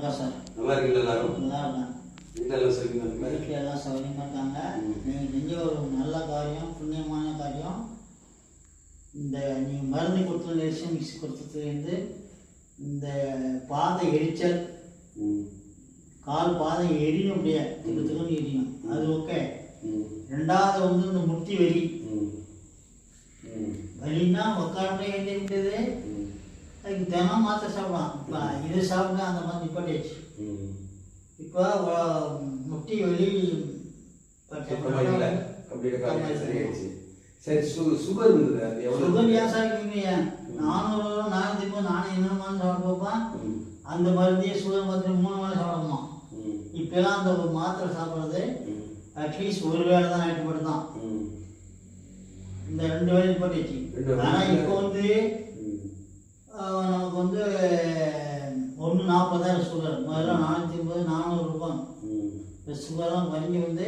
வணக்கம் சார். நல்லா இருக்கீங்களா எல்லாரும்? நல்லா இருக்கேன். வீட்டில் எல்லாம் சௌகரியமா இருக்காங்க? வீட்டில் எல்லாம் சௌகரியமாக இருக்காங்க. நீங்கள் செஞ்ச ஒரு நல்ல காரியம், புண்ணியமான காரியம். இந்த நீங்கள் மருந்து கொடுத்த நெரிசல் மிக்ஸ் கொடுத்ததுலேருந்து இந்த பாதை எரிச்சல், கால் பாதை எரியும், அப்படியே திருத்துக்கும் எரியும், அது ஓகே. ரெண்டாவது வந்து இந்த முட்டி வலி, வலின்னா உட்காரமே எழுந்திருக்கிறது, அதுக்கு தினம் மாத்திரை சாப்பிடலாம். இப்போ இது சாப்பிட்டா அந்த மாதிரி நிப்பாட்டியாச்சு. இப்போ முட்டி வலி சரி. சுகர் இருந்தது, அது எவ்வளோ? சுகர் ஏன் சார் இருக்கீங்க? 400 நானே என்ன மருந்து சாப்பிட்டு பார்ப்பேன். அந்த மருந்தையே சுகர் மாத்திரை 3 வேளை சாப்பிடணுமா? இப்போலாம் அந்த ஒரு மாத்திரை சாப்பிட்றது அட்லீஸ்ட் ஒரு வேளை தான் ஆயிட்டு தான். இந்த 2 வேலை நிப்பாட்டியாச்சு. ஆனால் இப்போ வந்து நமக்கு வந்து 140 சுகர். முதல்ல 480 400 ரூபாய். இப்போ சுகர்லாம் குறைஞ்சி வந்து